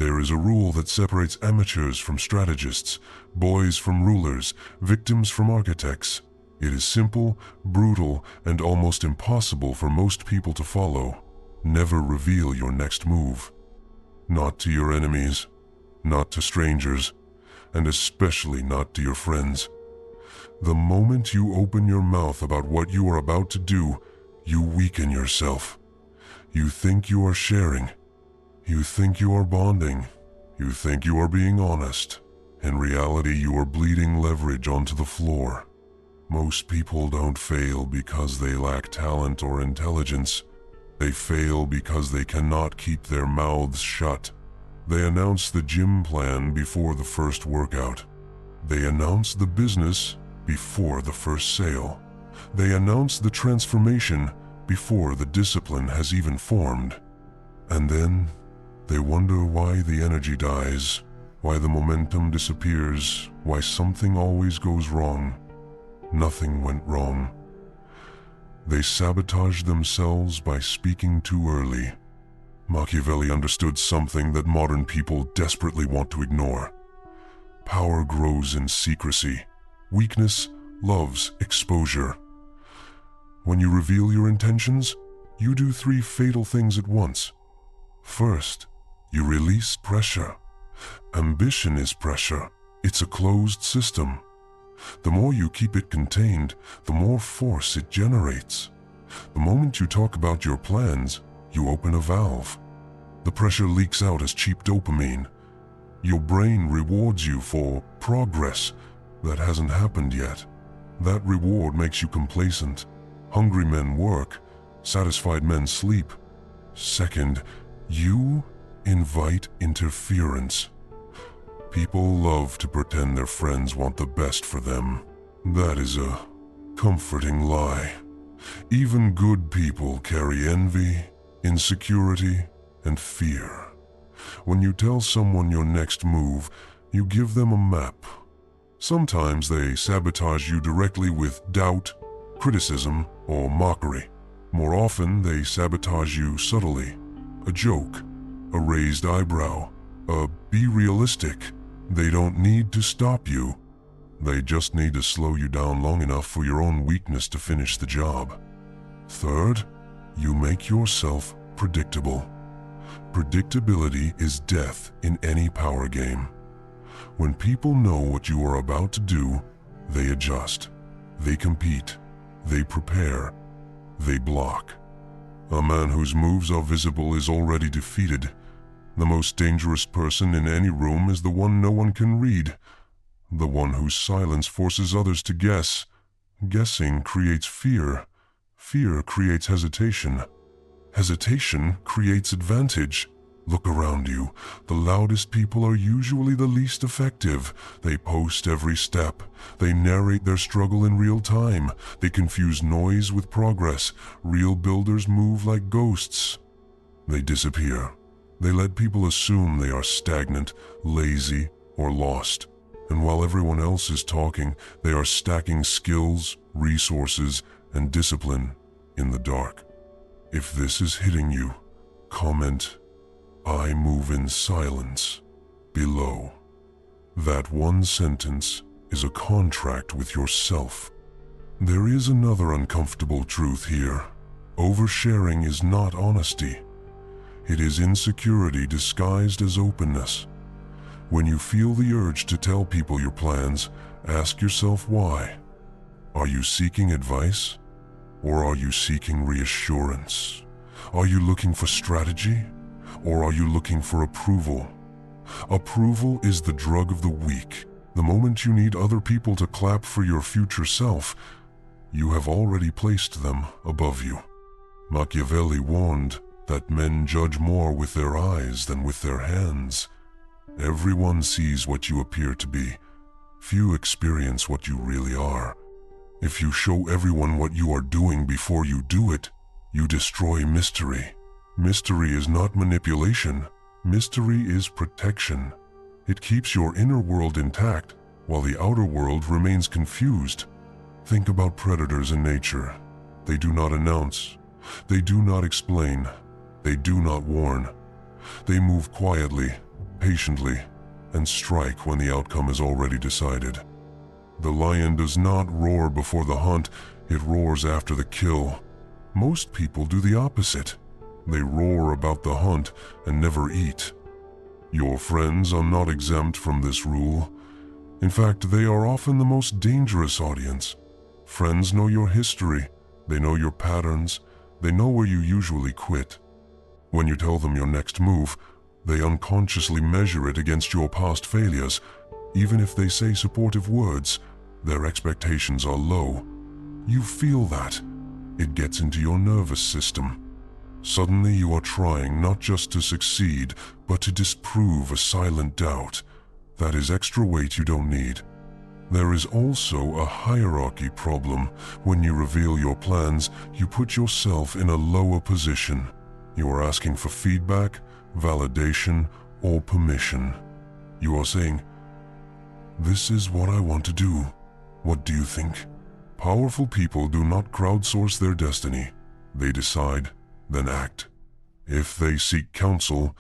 There is a rule that separates amateurs from strategists, boys from rulers, victims from architects. It is simple, brutal, and almost impossible for most people to follow. Never reveal your next move. Not to your enemies, not to strangers, and especially not to your friends. The moment you open your mouth about what you are about to do, you weaken yourself. You think you are sharing. You think you are bonding. You think you are being honest. In reality, you are bleeding leverage onto the floor. Most people don't fail because they lack talent or intelligence. They fail because they cannot keep their mouths shut. They announce the gym plan before the first workout. They announce the business before the first sale. They announce the transformation before the discipline has even formed. And then they wonder why the energy dies, why the momentum disappears, why something always goes wrong. Nothing went wrong. They sabotage themselves by speaking too early. Machiavelli understood something that modern people desperately want to ignore. Power grows in secrecy. Weakness loves exposure. When you reveal your intentions, you do three fatal things at once. First, you release pressure. Ambition is pressure. It's a closed system. The more you keep it contained, the more force it generates. The moment you talk about your plans, you open a valve. The pressure leaks out as cheap dopamine. Your brain rewards you for progress that hasn't happened yet. That reward makes you complacent. Hungry men work, satisfied men sleep. Second, you invite interference. People love to pretend their friends want the best for them. That is a comforting lie. Even good people carry envy, insecurity, and fear. When you tell someone your next move, you give them a map. Sometimes they sabotage you directly with doubt, criticism, or mockery. More often, they sabotage you subtly. A joke, a raised eyebrow, a be realistic. They don't need to stop you. They just need to slow you down long enough for your own weakness to finish the job. Third, you make yourself predictable. Predictability is death in any power game. When people know what you are about to do, they adjust, they compete, they prepare, they block. A man whose moves are visible is already defeated. The most dangerous person in any room is the one no one can read, the one whose silence forces others to guess. Guessing creates fear. Fear creates hesitation. Hesitation creates advantage. Look around you. The loudest people are usually the least effective. They post every step. They narrate their struggle in real time. They confuse noise with progress. Real builders move like ghosts. They disappear. They let people assume they are stagnant, lazy, or lost. And while everyone else is talking, they are stacking skills, resources, and discipline in the dark. If this is hitting you, comment, "I move in silence," below. That one sentence is a contract with yourself. There is another uncomfortable truth here. Oversharing is not honesty. It is insecurity disguised as openness. When you feel the urge to tell people your plans, ask yourself why. Are you seeking advice? Or are you seeking reassurance? Are you looking for strategy? Or are you looking for approval? Approval is the drug of the weak. The moment you need other people to clap for your future self, you have already placed them above you. Machiavelli warned that men judge more with their eyes than with their hands. Everyone sees what you appear to be. Few experience what you really are. If you show everyone what you are doing before you do it, you destroy mystery. Mystery is not manipulation. Mystery is protection. It keeps your inner world intact while the outer world remains confused. Think about predators in nature. They do not announce. They do not explain. They do not warn. They move quietly, patiently and strike when the outcome is already decided. The lion does not roar before the hunt, it roars after the kill. Most people do the opposite. They roar about the hunt and never eat. Your friends are not exempt from this rule. In fact, they are often the most dangerous audience. Friends know your history, they know your patterns, they know where you usually quit. When you tell them your next move, they unconsciously measure it against your past failures. Even if they say supportive words, their expectations are low. You feel that. It gets into your nervous system. Suddenly you are trying not just to succeed, but to disprove a silent doubt. That is extra weight you don't need. There is also a hierarchy problem. When you reveal your plans, you put yourself in a lower position. You are asking for feedback, validation, or permission. You are saying, "This is what I want to do. What do you think?" Powerful people do not crowdsource their destiny. They decide, then act. If they seek counsel,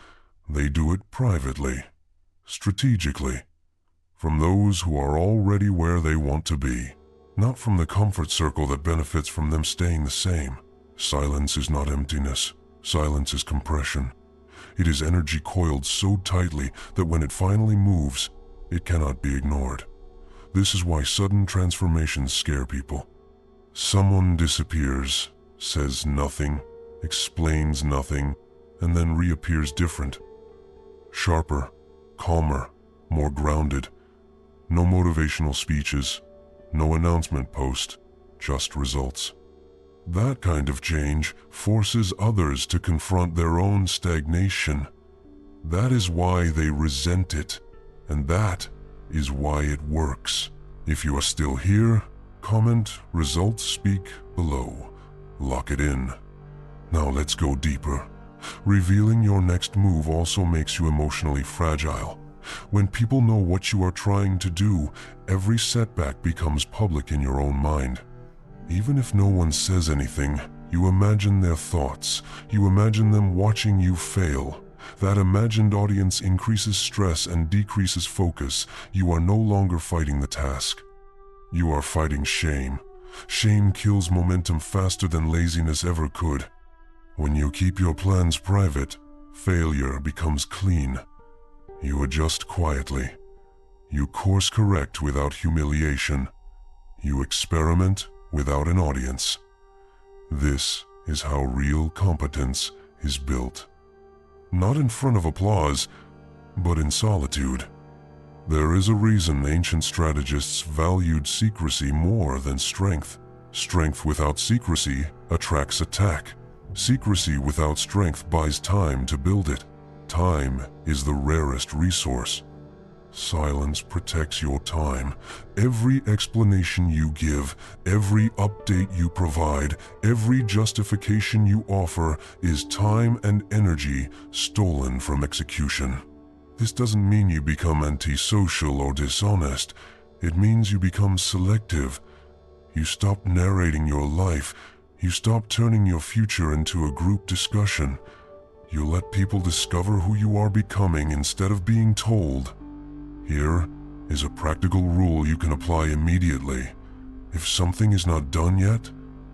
they do it privately, strategically, from those who are already where they want to be, not from the comfort circle that benefits from them staying the same. Silence is not emptiness. Silence is compression. It is energy coiled so tightly that when it finally moves, it cannot be ignored. This is why sudden transformations scare people. Someone disappears, says nothing, explains nothing, and then reappears different. Sharper, calmer, more grounded. No motivational speeches, no announcement post, just results. That kind of change forces others to confront their own stagnation. That is why they resent it, and that is why it works. If you are still here, comment "Results speak" below. Lock it in. Now let's go deeper. Revealing your next move also makes you emotionally fragile. When people know what you are trying to do, every setback becomes public in your own mind. Even if no one says anything, you imagine their thoughts. You imagine them watching you fail. That imagined audience increases stress and decreases focus. You are no longer fighting the task. You are fighting shame. Shame kills momentum faster than laziness ever could. When you keep your plans private, failure becomes clean. You adjust quietly. You course correct without humiliation. You experiment without an audience. This is how real competence is built. Not in front of applause, but in solitude. There is a reason ancient strategists valued secrecy more than strength. Strength without secrecy attracts attack. Secrecy without strength buys time to build it. Time is the rarest resource. Silence protects your time. Every explanation you give, every update you provide, every justification you offer is time and energy stolen from execution. This doesn't mean you become antisocial or dishonest. It means you become selective. You stop narrating your life. You stop turning your future into a group discussion. You let people discover who you are becoming instead of being told. Here is a practical rule you can apply immediately. If something is not done yet,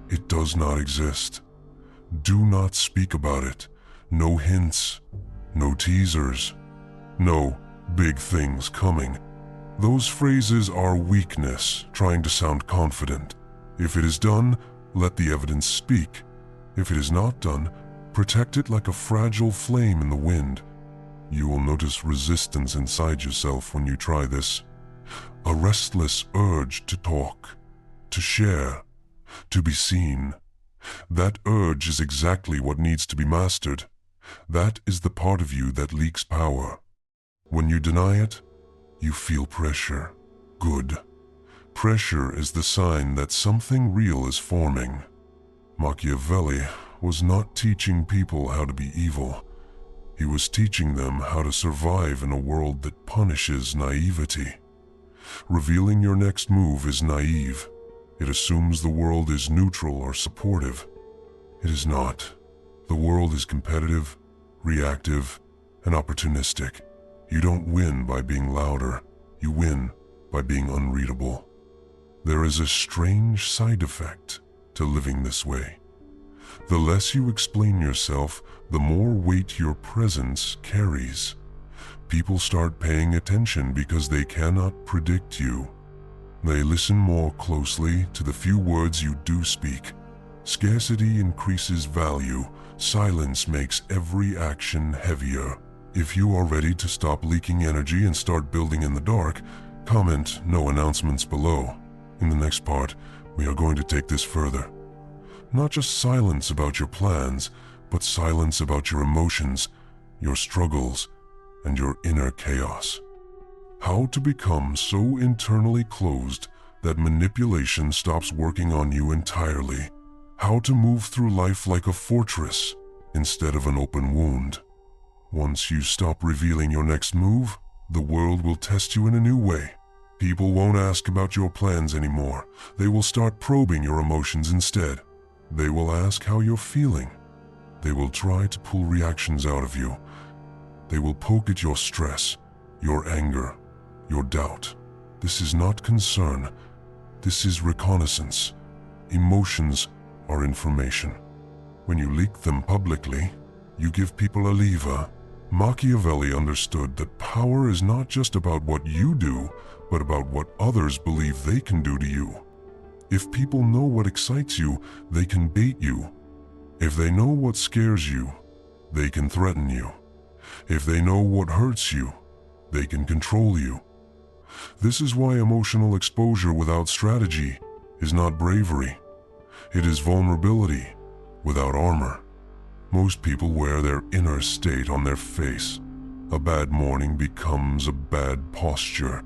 it does not exist. Do not speak about it. No hints, no teasers, no big things coming. Those phrases are weakness, trying to sound confident. If it is done, let the evidence speak. If it is not done, protect it like a fragile flame in the wind. You will notice resistance inside yourself when you try this. A restless urge to talk, to share, to be seen. That urge is exactly what needs to be mastered. That is the part of you that leaks power. When you deny it, you feel pressure. Good. Pressure is the sign that something real is forming. Machiavelli was not teaching people how to be evil. He was teaching them how to survive in a world that punishes naivety. Revealing your next move is naive. It assumes the world is neutral or supportive. It is not. The world is competitive, reactive, and opportunistic. You don't win by being louder. You win by being unreadable. There is a strange side effect to living this way. The less you explain yourself, the more weight your presence carries. People start paying attention because they cannot predict you. They listen more closely to the few words you do speak. Scarcity increases value. Silence makes every action heavier. If you are ready to stop leaking energy and start building in the dark, comment "no announcements" below. In the next part, we are going to take this further. Not just silence about your plans, but silence about your emotions, your struggles, and your inner chaos. How to become so internally closed that manipulation stops working on you entirely. How to move through life like a fortress instead of an open wound. Once you stop revealing your next move, the world will test you in a new way. People won't ask about your plans anymore. They will start probing your emotions instead. They will ask how you're feeling. They will try to pull reactions out of you. They will poke at your stress, your anger, your doubt. This is not concern. This is reconnaissance. Emotions are information. When you leak them publicly, you give people a lever. Machiavelli understood that power is not just about what you do, but about what others believe they can do to you. If people know what excites you, they can bait you. If they know what scares you, they can threaten you. If they know what hurts you, they can control you. This is why emotional exposure without strategy is not bravery. It is vulnerability without armor. Most people wear their inner state on their face. A bad morning becomes a bad posture.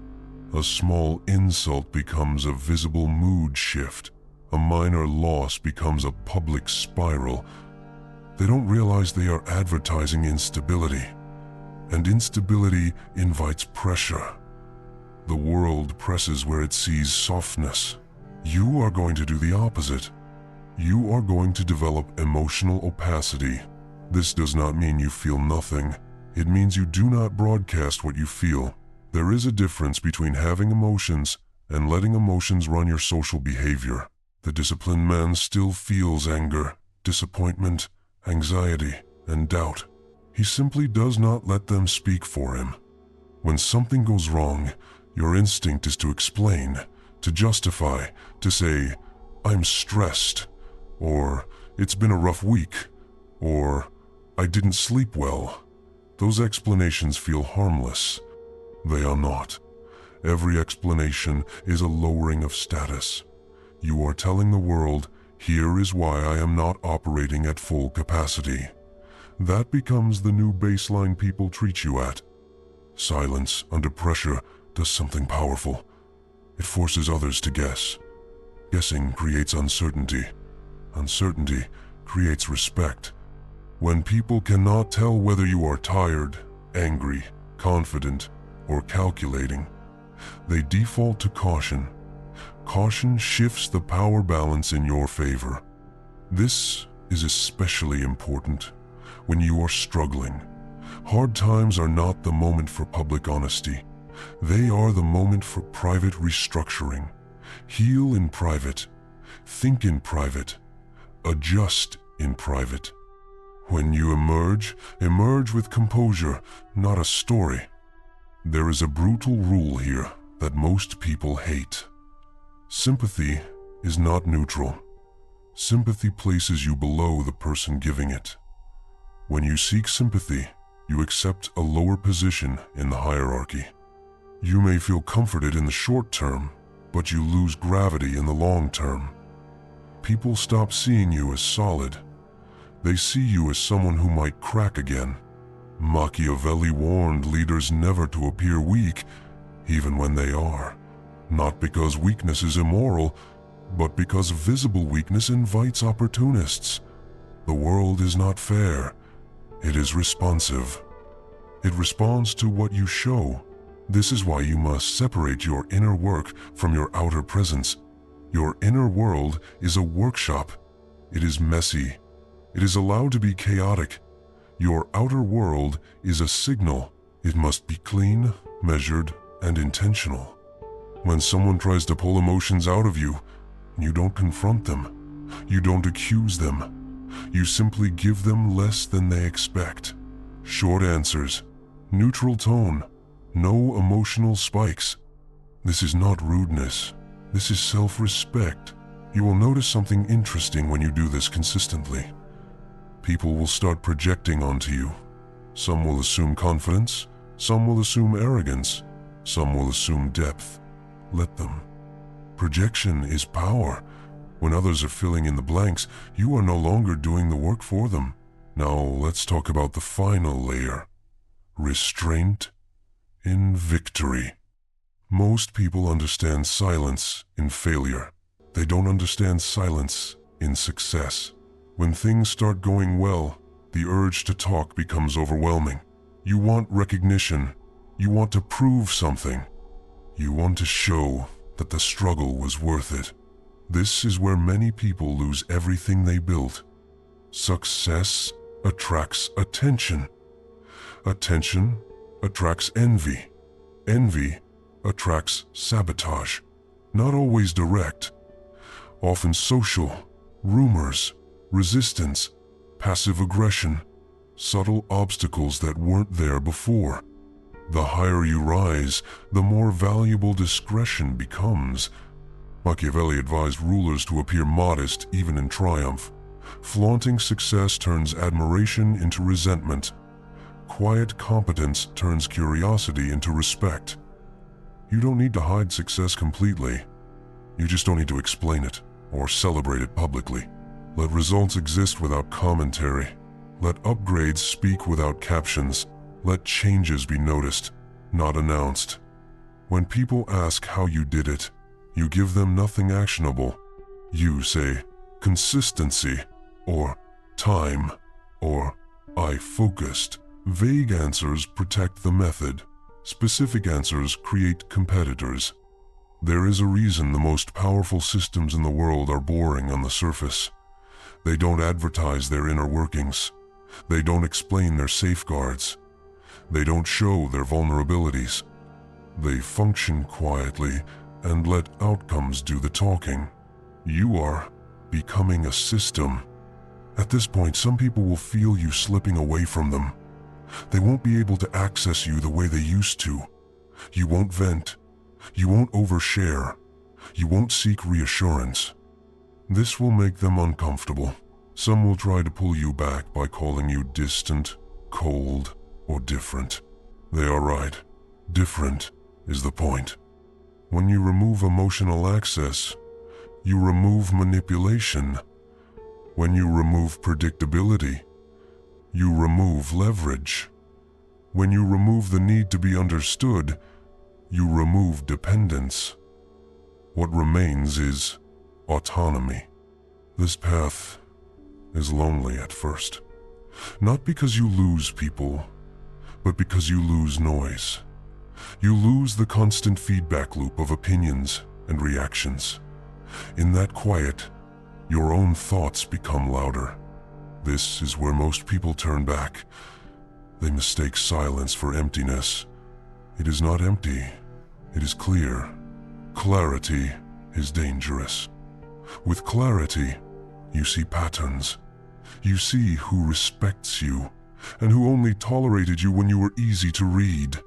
A small insult becomes a visible mood shift. A minor loss becomes a public spiral. They don't realize they are advertising instability. And instability invites pressure. The world presses where it sees softness. You are going to do the opposite. You are going to develop emotional opacity. This does not mean you feel nothing. It means you do not broadcast what you feel. There is a difference between having emotions and letting emotions run your social behavior. The disciplined man still feels anger, disappointment, anxiety, and doubt. He simply does not let them speak for him. When something goes wrong, your instinct is to explain, to justify, to say, "I'm stressed," or "It's been a rough week," or "I didn't sleep well." Those explanations feel harmless. They are not. Every explanation is a lowering of status. You are telling the world, "Here is why I am not operating at full capacity." That becomes the new baseline people treat you at. Silence under pressure does something powerful. It forces others to guess. Guessing creates uncertainty. Uncertainty creates respect. When people cannot tell whether you are tired, angry, confident, or calculating, they default to caution. Caution shifts the power balance in your favor. This is especially important when you are struggling. Hard times are not the moment for public honesty. They are the moment for private restructuring. Heal in private. Think in private. Adjust in private. When you emerge with composure, not a story. There is a brutal rule here that most people hate. Sympathy is not neutral. Sympathy places you below the person giving it. When you seek sympathy, you accept a lower position in the hierarchy. You may feel comforted in the short term, but you lose gravity in the long term. People stop seeing you as solid. They see you as someone who might crack again. Machiavelli warned leaders never to appear weak, even when they are. Not because weakness is immoral, but because visible weakness invites opportunists. The world is not fair. It is responsive. It responds to what you show. This is why you must separate your inner work from your outer presence. Your inner world is a workshop. It is messy. It is allowed to be chaotic. Your outer world is a signal. It must be clean, measured, and intentional. When someone tries to pull emotions out of you, you don't confront them. You don't accuse them. You simply give them less than they expect. Short answers, neutral tone, no emotional spikes. This is not rudeness. This is self-respect. You will notice something interesting when you do this consistently. People will start projecting onto you. Some will assume confidence, some will assume arrogance, some will assume depth. Let them. Projection is power. When others are filling in the blanks, you are no longer doing the work for them. Now let's talk about the final layer. Restraint in victory. Most people understand silence in failure. They don't understand silence in success. When things start going well, the urge to talk becomes overwhelming. You want recognition. You want to prove something. You want to show that the struggle was worth it. This is where many people lose everything they built. Success attracts attention. Attention attracts envy. Envy attracts sabotage. Not always direct, often social, rumors, resistance, passive aggression, subtle obstacles that weren't there before. The higher you rise, the more valuable discretion becomes. Machiavelli advised rulers to appear modest even in triumph. Flaunting success turns admiration into resentment. Quiet competence turns curiosity into respect. You don't need to hide success completely. You just don't need to explain it or celebrate it publicly. Let results exist without commentary. Let upgrades speak without captions. Let changes be noticed, not announced. When people ask how you did it, you give them nothing actionable. You say, consistency, or time, or I focused. Vague answers protect the method. Specific answers create competitors. There is a reason the most powerful systems in the world are boring on the surface. They don't advertise their inner workings. They don't explain their safeguards. They don't show their vulnerabilities. They function quietly and let outcomes do the talking. You are becoming a system. At this point, some people will feel you slipping away from them. They won't be able to access you the way they used to. You won't vent. You won't overshare. You won't seek reassurance. This will make them uncomfortable. Some will try to pull you back by calling you distant, cold, or different. They are right. Different is the point. When you remove emotional access, you remove manipulation. When you remove predictability, you remove leverage. When you remove the need to be understood, you remove dependence. What remains is autonomy. This path is lonely at first. Not because you lose people, but because you lose noise. You lose the constant feedback loop of opinions and reactions. In that quiet, your own thoughts become louder. This is where most people turn back. They mistake silence for emptiness. It is not empty, it is clear. Clarity is dangerous. With clarity, you see patterns. You see who respects you, and who only tolerated you when you were easy to read.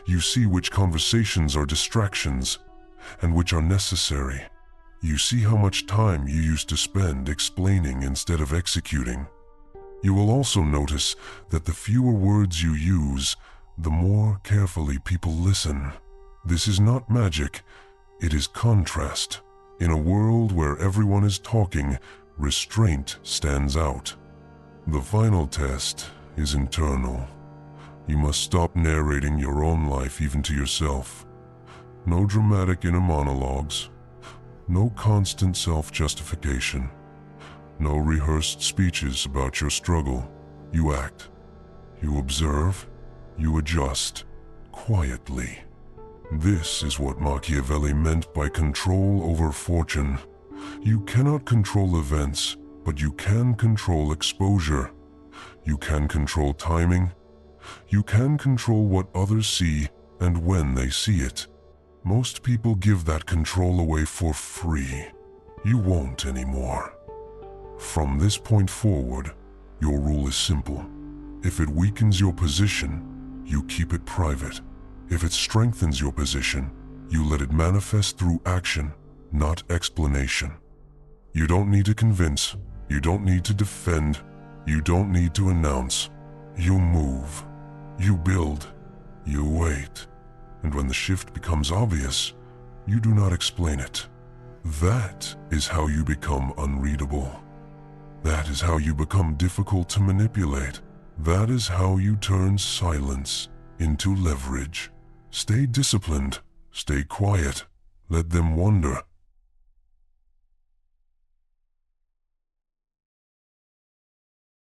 You see which conversations are distractions, and which are necessary. You see how much time you used to spend explaining instead of executing. You will also notice that the fewer words you use, the more carefully people listen. This is not magic, it is contrast. In a world where everyone is talking, restraint stands out. The final test is internal. You must stop narrating your own life even to yourself. No dramatic inner monologues. No constant self-justification. No rehearsed speeches about your struggle. You act. You observe. You adjust. Quietly. This is what Machiavelli meant by control over fortune. You cannot control events, but you can control exposure. You can control timing. You can control what others see and when they see it. Most people give that control away for free. You won't anymore. From this point forward, your rule is simple. If it weakens your position, you keep it private. If it strengthens your position, you let it manifest through action, not explanation. You don't need to convince. You don't need to defend. You don't need to announce. You move. You build. You wait. And when the shift becomes obvious, you do not explain it. That is how you become unreadable. That is how you become difficult to manipulate. That is how you turn silence into leverage. Stay disciplined. Stay quiet. Let them wonder.